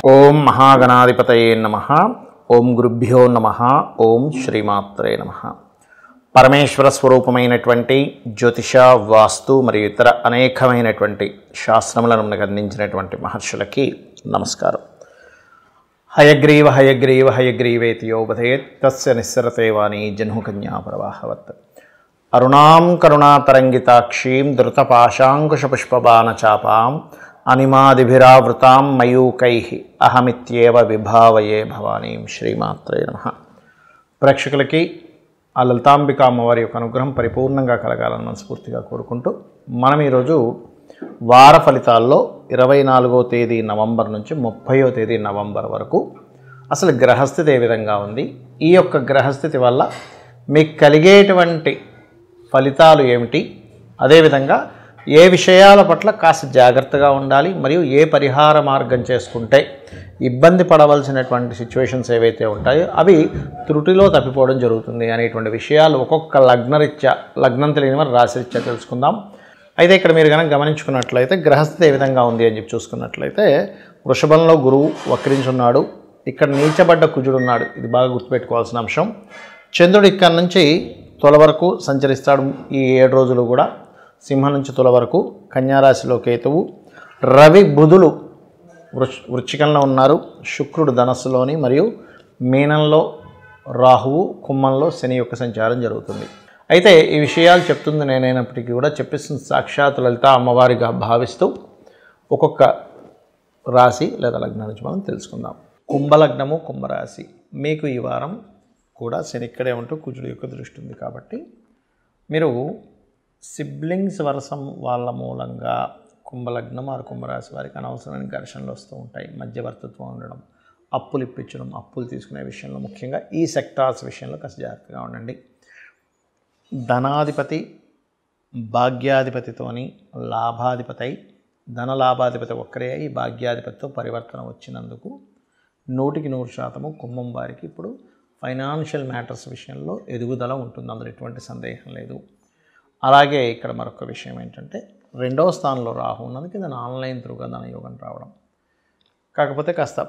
ఓం మహాగణాధిపతయే నమః. ఓం గురుభ్యో నమః. ఓం శ్రీమాత్రే నమః. పరమేశ్వర స్వరూపమైనటువంటి జ్యోతిష, వాస్తు మరియు ఇతర అనేకమైనటువంటి శాస్త్రములను మనకు అందించినటువంటి మహర్షులకి నమస్కారం. హయగ్రీవ హయగ్రీవ హయగ్రీవేతి యోబధేత్ తస్య నిస్సరతే వాణి జహ్నుకన్యా ప్రవాహవత్. అరుణాం కరుణాతరంగితాక్షీం ధృతపాశాంకుశపుష్పబాణచాపాం అనిమాదిభిరావృతాం మయూకైః అహమిత్యేవ విభావయే భవానీం. శ్రీమాత్రే నమః. ప్రేక్షకులకి ఆ లలితాంబిక అమ్మవారి యొక్క అనుగ్రహం పరిపూర్ణంగా కలగాలని మనస్ఫూర్తిగా కోరుకుంటూ మనం ఈరోజు వార ఫలితాల్లో 24వ తేదీ నవంబర్ నుంచి 30వ తేదీ నవంబర్ వరకు అసలు గ్రహస్థితి ఏ విధంగా ఉంది, ఈ యొక్క గ్రహస్థితి వల్ల మీకు కలిగేటువంటి ఫలితాలు ఏమిటి, అదేవిధంగా ఏ విషయాల పట్ల కాస్త జాగ్రత్తగా ఉండాలి, మరియు ఏ పరిహార మార్గం చేసుకుంటే ఇబ్బంది పడవలసినటువంటి సిచ్యువేషన్స్ ఏవైతే ఉంటాయో అవి త్రుటిలో తప్పిపోవడం జరుగుతుంది అనేటువంటి విషయాలు ఒక్కొక్క లగ్నరీత్యా, లగ్నం తెలియని వారు రాశిరీత్యా తెలుసుకుందాం. అయితే ఇక్కడ మీరు కనుక గమనించుకున్నట్లయితే గ్రహస్థితి ఏ విధంగా ఉంది అని చెప్పి చూసుకున్నట్లయితే వృషభంలో గురువు వక్రించున్నాడు, ఇక్కడ నీచబడ్డ కుజుడు ఉన్నాడు. ఇది బాగా గుర్తుపెట్టుకోవాల్సిన అంశం. చంద్రుడు ఇక్కడ నుంచి తుల వరకు సంచరిస్తాడు ఈ 7 రోజులు కూడా. సింహం నుంచి తుల వరకు, కన్యారాశిలో కేతువు, రవి బుధులు వృశ్చికంలో ఉన్నారు, శుక్రుడు ధనస్సులోని మరియు మీనంలో రాహువు, కుంభంలో శని యొక్క సంచారం జరుగుతుంది. అయితే ఈ విషయాలు చెప్తుంది నేనైనప్పటికీ కూడా చెప్పిస్తుంది సాక్షాత్ లలిత అమ్మవారిగా భావిస్తూ ఒక్కొక్క రాశి లేదా లగ్నం నుంచి మనం తెలుసుకుందాం. కుంభలగ్నము, కుంభరాశి. మీకు ఈ వారం కూడా శని ఇక్కడే ఉంటూ కుజుడు యొక్క దృష్టి ఉంది కాబట్టి మీరు సిబ్లింగ్స్ వరసం వాళ్ళ మూలంగా కుంభలగ్నం ఆరు కుంభరాశి వారికి అనవసరమైన ఘర్షణలు వస్తూ ఉంటాయి. మధ్యవర్తిత్వం ఉండడం, అప్పులు ఇప్పించడం, అప్పులు తీసుకునే విషయంలో ముఖ్యంగా ఈ సెక్టార్స్ విషయంలో కాస్త జాగ్రత్తగా ఉండండి. ధనాధిపతి భాగ్యాధిపతితోని లాభాధిపతి, ధన లాభాధిపతి ఒక్కరే అయి భాగ్యాధిపతితో పరివర్తన వచ్చినందుకు 100% కుంభం వారికి ఇప్పుడు ఫైనాన్షియల్ మ్యాటర్స్ విషయంలో ఎదుగుదల ఉంటుంది, అందులో ఎటువంటి సందేహం లేదు. అలాగే ఇక్కడ మరొక విషయం ఏంటంటే 2వ స్థానంలో రాహు ఉన్నందుకు ఇది ఆన్లైన్ త్రూగా ధనయోగం రావడం. కాకపోతే కాస్త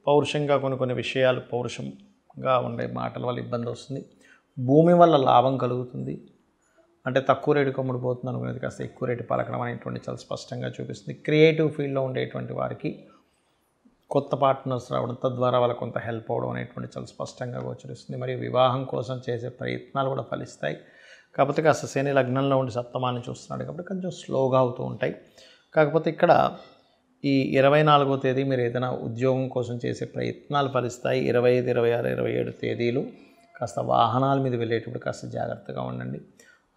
పౌరుషంగా కొన్ని విషయాలు పౌరుషంగా ఉండే మాటల వల్ల ఇబ్బంది వస్తుంది. భూమి వల్ల లాభం కలుగుతుంది, అంటే తక్కువ రేటు కమ్ముడిపోతుంది అనుకునేది కాస్త ఎక్కువ రేటు పలకడం అనేటువంటి చాలా స్పష్టంగా చూపిస్తుంది. క్రియేటివ్ ఫీల్డ్లో ఉండేటువంటి వారికి కొత్త పార్ట్నర్స్ రావడం, తద్వారా వాళ్ళకి కొంత హెల్ప్ అవ్వడం అనేటువంటి చాలా స్పష్టంగా గోచరిస్తుంది. మరియు వివాహం కోసం చేసే ప్రయత్నాలు కూడా ఫలిస్తాయి. కాకపోతే కాస్త శని లగ్నంలో ఉండి సప్తమాన్ని చూస్తున్నాడు కాబట్టి కొంచెం స్లోగా అవుతూ ఉంటాయి. కాకపోతే ఇక్కడ ఈ 24వ తేదీ మీరు ఏదైనా ఉద్యోగం కోసం చేసే ప్రయత్నాలు ఫలిస్తాయి. 25, 26, 27 తేదీలు కాస్త వాహనాల మీద వెళ్ళేటప్పుడు కాస్త జాగ్రత్తగా ఉండండి.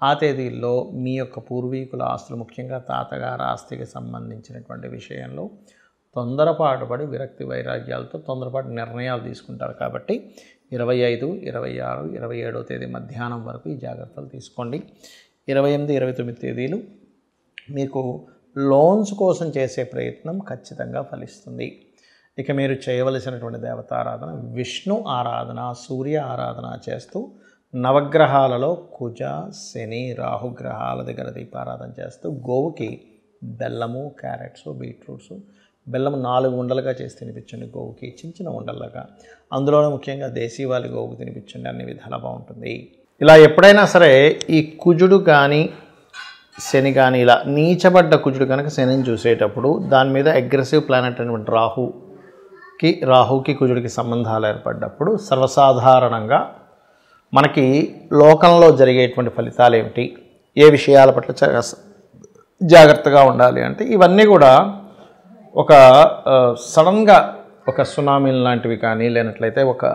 ఆ తేదీల్లో మీ యొక్క పూర్వీకుల ఆస్తులు, ముఖ్యంగా తాతగారి ఆస్తికి సంబంధించినటువంటి విషయంలో తొందరపాటు పడి విరక్తి వైరాగ్యాలతో తొందరపాటు నిర్ణయాలు తీసుకుంటారు కాబట్టి 25, 26, 27వ తేదీ మధ్యాహ్నం వరకు ఈ జాగ్రత్తలు తీసుకోండి. 28, 29 తేదీలు మీకు లోన్స్ కోసం చేసే ప్రయత్నం ఖచ్చితంగా ఫలిస్తుంది. ఇక మీరు చేయవలసినటువంటి దేవతారాధన విష్ణు ఆరాధన, సూర్య ఆరాధన చేస్తూ నవగ్రహాలలో కుజ, శని, రాహుగ్రహాల దగ్గర దీపారాధన చేస్తూ గోవుకి బెల్లము, క్యారెట్స్, బీట్రూట్స్, బెల్లం 4 ఉండలుగా చేసి తినిపించండి గోవుకి, చిన్న ఉండలుగా. అందులోనే ముఖ్యంగా దేశీవాలి గోవుకు తినిపించండి, అన్ని విధాలా బాగుంటుంది. ఇలా ఎప్పుడైనా సరే ఈ కుజుడు కానీ శని కానీ ఇలా నీచబడ్డ కుజుడు కనుక శనిని చూసేటప్పుడు దాని మీద అగ్రెసివ్ ప్లానెట్ అనేటువంటి రాహుకి కుజుడికి సంబంధాలు ఏర్పడ్డప్పుడు సర్వసాధారణంగా మనకి లోకంలో జరిగేటువంటి ఫలితాలు ఏమిటి, ఏ విషయాల పట్ల జాగ్రత్తగా ఉండాలి అంటే ఇవన్నీ కూడా ఒక సడన్గా ఒక సునామీ లాంటివి కానీ, లేనట్లయితే ఒక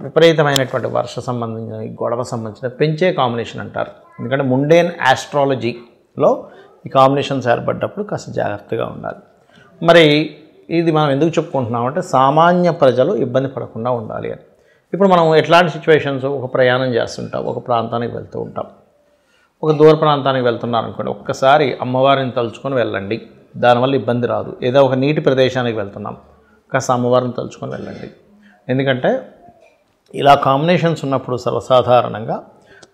విపరీతమైనటువంటి వర్ష సంబంధించిన గొడవ సంబంధించిన పెంచే కాంబినేషన్ అంటారు. ఎందుకంటే ముండేన్ ఆస్ట్రాలజీలో ఈ కాంబినేషన్స్ ఏర్పడ్డప్పుడు కాస్త జాగ్రత్తగా ఉండాలి. మరి ఇది మనం ఎందుకు చెప్పుకుంటున్నామంటే సామాన్య ప్రజలు ఇబ్బంది పడకుండా ఉండాలి అని. ఇప్పుడు మనం ఎట్లాంటి సిచ్యువేషన్స్, ఒక ప్రయాణం చేస్తుంటాం, ఒక ప్రాంతానికి వెళ్తూ ఉంటాం, ఒక దూర ప్రాంతానికి వెళ్తున్నారు అనుకోండి, ఒక్కసారి అమ్మవారిని తలుచుకొని వెళ్ళండి, దానివల్ల ఇబ్బంది రాదు. ఏదో ఒక నీటి ప్రదేశానికి వెళ్తున్నాం, కాస్త అమ్మవారిని తలుచుకొని వెళ్ళండి. ఎందుకంటే ఇలా కాంబినేషన్స్ ఉన్నప్పుడు సర్వసాధారణంగా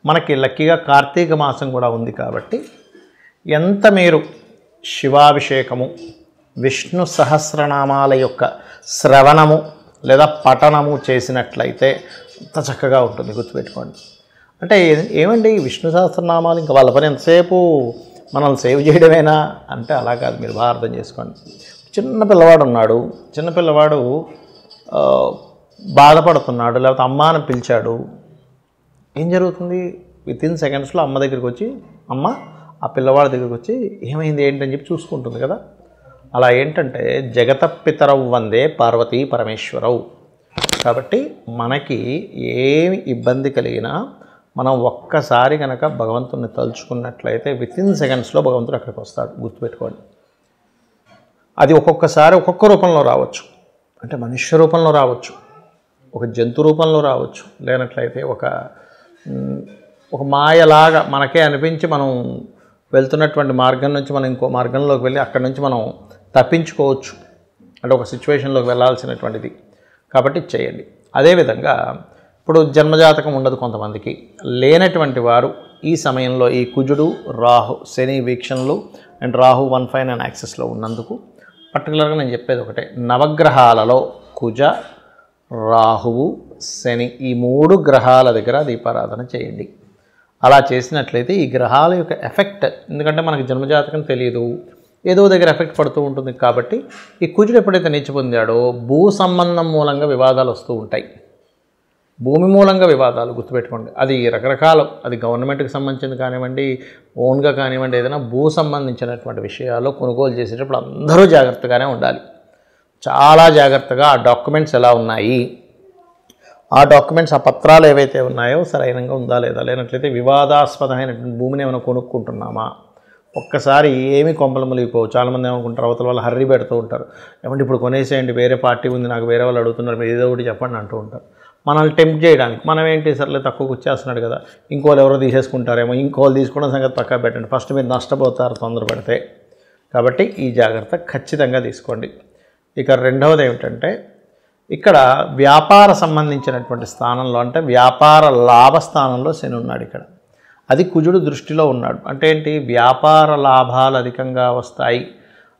మనకి లక్కీగా కార్తీక మాసం కూడా ఉంది కాబట్టి ఎంత మీరు శివాభిషేకము విష్ణు సహస్రనామాల యొక్క శ్రవణము లేదా పఠనము చేసినట్లయితే అంత చక్కగా ఉంటుంది, గుర్తుపెట్టుకోండి. అంటే ఏమండి విష్ణు సహస్రనామాలు ఇంకా వాళ్ళ పని ఎంతసేపు మనల్ని సేవ్ చేయడమేనా అంటే అలా కాదు, మీరు బాగా అర్థం చేసుకోండి. చిన్న పిల్లవాడు ఉన్నాడు, చిన్న పిల్లవాడు బాధపడుతున్నాడు, లేకపోతే అమ్మ అని పిలిచాడు. ఏం జరుగుతుంది? వితిన్ సెకండ్స్లో అమ్మ దగ్గరికి వచ్చి, అమ్మ ఆ పిల్లవాడి దగ్గరికి వచ్చి ఏమైంది ఏంటని చెప్పి చూసుకుంటుంది కదా. అలా ఏంటంటే జగతపితరవు వందే పార్వతీ పరమేశ్వరవు. కాబట్టి మనకి ఏమి ఇబ్బంది కలిగినా మనం ఒక్కసారి కనుక భగవంతుని తలుచుకున్నట్లయితే వితిన్ సెకండ్స్లో భగవంతుడు అక్కడికి వస్తాడు, గుర్తుపెట్టుకోండి. అది ఒక్కొక్కసారి ఒక్కొక్క రూపంలో రావచ్చు, అంటే మనుష్య రూపంలో రావచ్చు, ఒక జంతు రూపంలో రావచ్చు, లేనట్లయితే ఒక మాయలాగా మనకే అనిపించి మనం వెళ్తున్నటువంటి మార్గం నుంచి మనం ఇంకో మార్గంలోకి వెళ్ళి అక్కడి నుంచి మనం తప్పించుకోవచ్చు, అంటే ఒక సిచ్యువేషన్లోకి వెళ్ళాల్సినటువంటిది. కాబట్టి చేయండి. అదేవిధంగా ఇప్పుడు జన్మజాతకం ఉండదు కొంతమందికి, లేనటువంటి వారు ఈ సమయంలో ఈ కుజుడు రాహు శని వీక్షణలు అండ్ రాహు 159 యాక్సెస్లో ఉన్నందుకు పర్టికులర్గా నేను చెప్పేది ఒకటే, నవగ్రహాలలో కుజ రాహువు శని ఈ 3 గ్రహాల దగ్గర దీపారాధన చేయండి. అలా చేసినట్లయితే ఈ గ్రహాల యొక్క ఎఫెక్ట్, ఎందుకంటే మనకి జన్మజాతకం తెలియదు, ఏదో దగ్గర ఎఫెక్ట్ పడుతూ ఉంటుంది. కాబట్టి ఈ కుజుడు ఎప్పుడైతే నీచ పొందాడో భూ సంబంధం మూలంగా వివాదాలు వస్తూ ఉంటాయి, భూమి మూలంగా వివాదాలు, గుర్తుపెట్టుకోండి. అది రకరకాల, అది గవర్నమెంట్కి సంబంధించింది కానివ్వండి, ఓన్గా కానివ్వండి, ఏదైనా భూ సంబంధించినటువంటి విషయాల్లో కొనుగోలు చేసేటప్పుడు అందరూ జాగ్రత్తగానే ఉండాలి, చాలా జాగ్రత్తగా. ఆ డాక్యుమెంట్స్ ఎలా ఉన్నాయి, ఆ డాక్యుమెంట్స్, ఆ పత్రాలు ఏవైతే ఉన్నాయో సరైనంగా ఉందా లేదా, లేనట్లయితే వివాదాస్పదమైనటువంటి భూమిని ఏమైనా కొనుక్కుంటున్నామా, ఒక్కసారి ఏమీ కొంపలు మునిగిపోవు. చాలామంది ఏమనుకుంటారు, అవతల వాళ్ళు హర్రీ పెడుతూ ఉంటారు, ఏమంటే ఇప్పుడు కొనేసేయండి, వేరే పార్టీ ఉంది, నాకు వేరే వాళ్ళు అడుగుతున్నారు, మీరు ఏదో ఒకటి చెప్పండి అంటూ ఉంటారు. మనల్ని టెంప్ట్ చేయడానికి, మనం ఏంటి సర్లే తక్కువకు వచ్చేస్తున్నాడు కదా, ఇంకోళ్ళు ఎవరో తీసేసుకుంటారేమో, ఇంకోళ్ళు తీసుకోవడం సంగతి పక్కా పెట్టండి, ఫస్ట్ మీరు నష్టపోతారు తొందరపడితే. కాబట్టి ఈ జాగ్రత్త ఖచ్చితంగా తీసుకోండి. ఇక రెండవది ఏమిటంటే, ఇక్కడ వ్యాపార సంబంధించినటువంటి స్థానంలో, అంటే వ్యాపార లాభ స్థానంలో శని ఉన్నాడు ఇక్కడ, అది కుజుడు దృష్టిలో ఉన్నాడు. అంటే ఏంటి, వ్యాపార లాభాలు అధికంగా వస్తాయి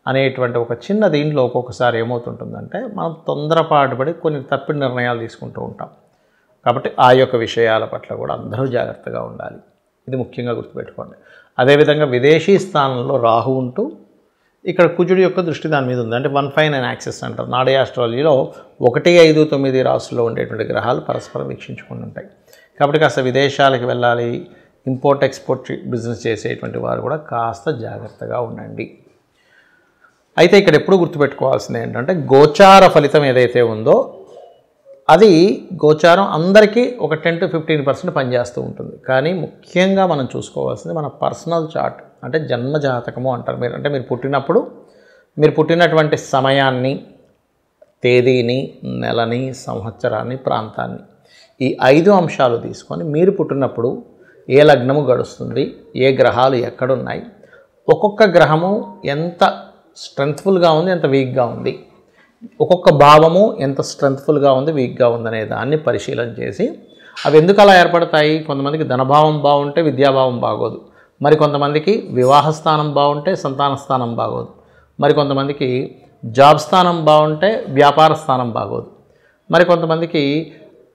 అనేటువంటి ఒక చిన్న దీంట్లో ఒక్కొక్కసారి ఏమవుతుంటుందంటే మనం తొందరపాటుపడి కొన్ని తప్పుడు నిర్ణయాలు తీసుకుంటూ ఉంటాం. కాబట్టి ఆ యొక్క విషయాల పట్ల కూడా అందరూ జాగ్రత్తగా ఉండాలి, ఇది ముఖ్యంగా గుర్తుపెట్టుకోండి. అదేవిధంగా విదేశీ స్థానంలో రాహు ఉంటూ ఇక్కడ కుజుడు యొక్క దృష్టి దాని మీద ఉంది, అంటే 159 యాక్సెస్ అంటారు. నాడీ ఆస్ట్రాలజీలో 1, 5, 9 రాశుల్లో ఉండేటువంటి గ్రహాలు పరస్పరం వీక్షించుకుని ఉంటాయి. కాబట్టి కాస్త విదేశాలకు వెళ్ళాలి, ఇంపోర్ట్ ఎక్స్పోర్ట్ బిజినెస్ చేసేటువంటి వారు కూడా కాస్త జాగ్రత్తగా ఉండండి. అయితే ఇక్కడ ఎప్పుడు గుర్తుపెట్టుకోవాల్సింది ఏంటంటే, గోచార ఫలితం ఏదైతే ఉందో అది గోచారం అందరికీ ఒక 10 to 15% పనిచేస్తూ ఉంటుంది. కానీ ముఖ్యంగా మనం చూసుకోవాల్సింది మన పర్సనల్ చార్ట్, అంటే జన్మజాతకము అంటారు. మీరు పుట్టినప్పుడు మీరు పుట్టినటువంటి సమయాన్ని, తేదీని, నెలని, సంవత్సరాన్ని, ప్రాంతాన్ని, ఈ 5 అంశాలు తీసుకొని మీరు పుట్టినప్పుడు ఏ లగ్నము గడుస్తుంది, ఏ గ్రహాలు ఎక్కడున్నాయి, ఒక్కొక్క గ్రహము ఎంత స్ట్రెంగ్త్ఫుల్గా ఉంది, ఎంత వీక్గా ఉంది, ఒక్కొక్క భావము ఎంత స్ట్రెంగ్త్ఫుల్గా ఉంది, వీక్గా ఉంది అనే దాన్ని పరిశీలన చేసి అవి ఎందుకు అలా ఏర్పడతాయి. కొంతమందికి ధనభావం బాగుంటే విద్యాభావం బాగోదు, మరి కొంతమందికి వివాహ స్థానం బాగుంటే సంతాన స్థానం బాగోదు, మరి కొంతమందికి జాబ్ స్థానం బాగుంటే వ్యాపార స్థానం బాగోదు, మరి కొంతమందికి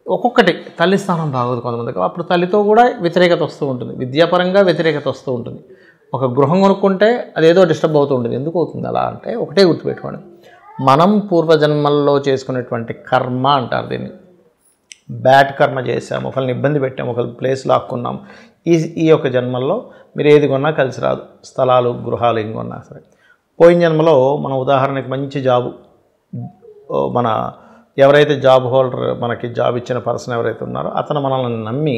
ఒక్కొక్కటి తల్లి స్థానం బాగోదు కొంతమందికి, అప్పుడు తల్లితో కూడా వ్యతిరేకత వస్తూ ఉంటుంది, విద్యాపరంగా వ్యతిరేకత వస్తూ ఉంటుంది. ఒక గృహం కొనుక్కుంటే అదేదో డిస్టర్బ్ అవుతూ ఉంటుంది. ఎందుకు అవుతుంది అలా అంటే, ఒకటే గుర్తుపెట్టుకోండి, మనం పూర్వజన్మల్లో చేసుకునేటువంటి కర్మ అంటారు దీన్ని. బ్యాడ్ కర్మ చేసాము, ఒకరిని ఇబ్బంది పెట్టాము, ఒకరి ప్లేస్ లాక్కున్నాం. ఈ యొక్క జన్మల్లో మీరు ఏది కొన్నా కలిసి రాదు, స్థలాలు, గృహాలు ఏం కొన్నా సరే. పోయిన జన్మలో మనం ఉదాహరణకి మంచి జాబు, మన ఎవరైతే జాబ్ హోల్డర్ మనకి జాబ్ ఇచ్చిన పర్సన్ ఎవరైతే ఉన్నారో అతను మనల్ని నమ్మి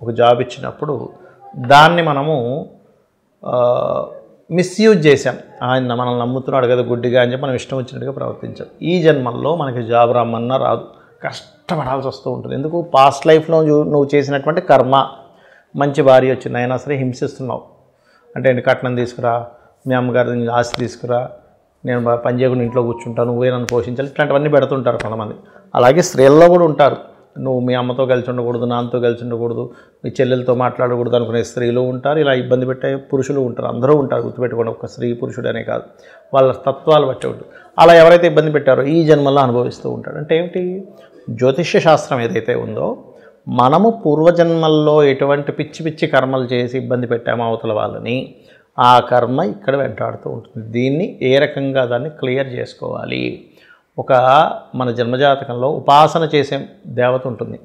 ఒక జాబ్ ఇచ్చినప్పుడు దాన్ని మనము మిస్యూజ్ చేశాం. ఆయన మనల్ని నమ్ముతున్నాడు కదా గుడ్డిగా అని చెప్పి మనం ఇష్టం వచ్చినట్టుగా ప్రవర్తించాం. ఈ జన్మల్లో మనకి జాబ్ రమ్మన్నా రాదు, కష్టపడాల్సి వస్తూ ఉంటుంది. ఎందుకు, పాస్ట్ లైఫ్లో నువ్వు చేసినటువంటి కర్మ. మంచి భార్య వచ్చింది అయినా సరే హింసిస్తున్నావు, అంటే ఏంటి, కట్నం తీసుకురా, మీ అమ్మగారి ఆస్తి తీసుకురా, నేను పని చేయకుండా ఇంట్లో కూర్చుంటాను, నువ్వే నన్ను పోషించాలి, ఇట్లాంటివన్నీ పెడుతుంటారు కొంతమంది. అలాగే స్త్రీల్లో కూడా ఉంటారు, నువ్వు మీ అమ్మతో కలిసి ఉండకూడదు, నాన్నతో కలిసి ఉండకూడదు, మీ చెల్లెలతో మాట్లాడకూడదు అనుకునే స్త్రీలు ఉంటారు, ఇలా ఇబ్బంది పెట్టే పురుషులు ఉంటారు. అందరూ ఉంటారు, గుర్తుపెట్టుకోండి. ఒక స్త్రీ పురుషుడనే కాదు, వాళ్ళ తత్వాలు బట్టి ఉంటుంది. అలా ఎవరైతే ఇబ్బంది పెట్టారో ఈ జన్మలో అనుభవిస్తూ ఉంటాడు. అంటే ఏమిటి? జ్యోతిష్య శాస్త్రం ఏదైతే ఉందో, మనము పూర్వజన్మల్లో ఎటువంటి పిచ్చి పిచ్చి కర్మలు చేసి ఇబ్బంది పెట్టామో అవతల వాళ్ళని, ఆ కర్మ ఇక్కడ వెంటాడుతూ ఉంటుంది. దీన్ని ఏ రకంగా దాన్ని క్లియర్ చేసుకోవాలి? మన జన్మజాతకంలో ఉపాసన చేసే దేవత ఉంటుంది,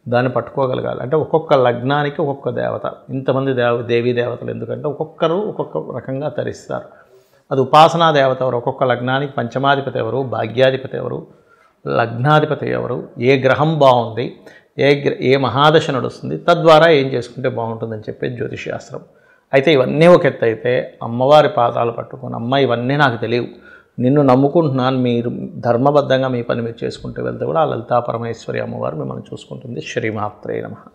దాన్ని పట్టుకోగలగాలి. అంటే ఒక్కొక్క లగ్నానికి ఒక్కొక్క దేవత, ఇంతమంది దేవీ దేవతలు, ఎందుకంటే ఒక్కొక్కరు ఒక్కొక్క రకంగా తరిస్తారు. అది ఉపాసనా దేవత ఎవరు, ఒక్కొక్క లగ్నానికి పంచమాధిపతి ఎవరు, భాగ్యాధిపతి ఎవరు, లగ్నాధిపతి ఎవరు, ఏ గ్రహం బాగుంది, ఏ మహాదశ నడుస్తుంది, తద్వారా ఏం చేసుకుంటే బాగుంటుందని చెప్పేది జ్యోతిషశాస్త్రం. అయితే ఇవన్నీ ఒక ఎత్తు అయితే, అమ్మవారి పాదాలు పట్టుకొని, అమ్మ ఇవన్నీ నాకు తెలియవు, నిన్ను నమ్ముకుంటున్నాను, మీరు ధర్మబద్ధంగా మీ పని మీరు చేసుకుంటూ వెళ్తే కూడా ఆ లలితా పరమేశ్వరి అమ్మవారు మిమ్మల్ని చూసుకుంటుంది. శ్రీమాత్రే నమః.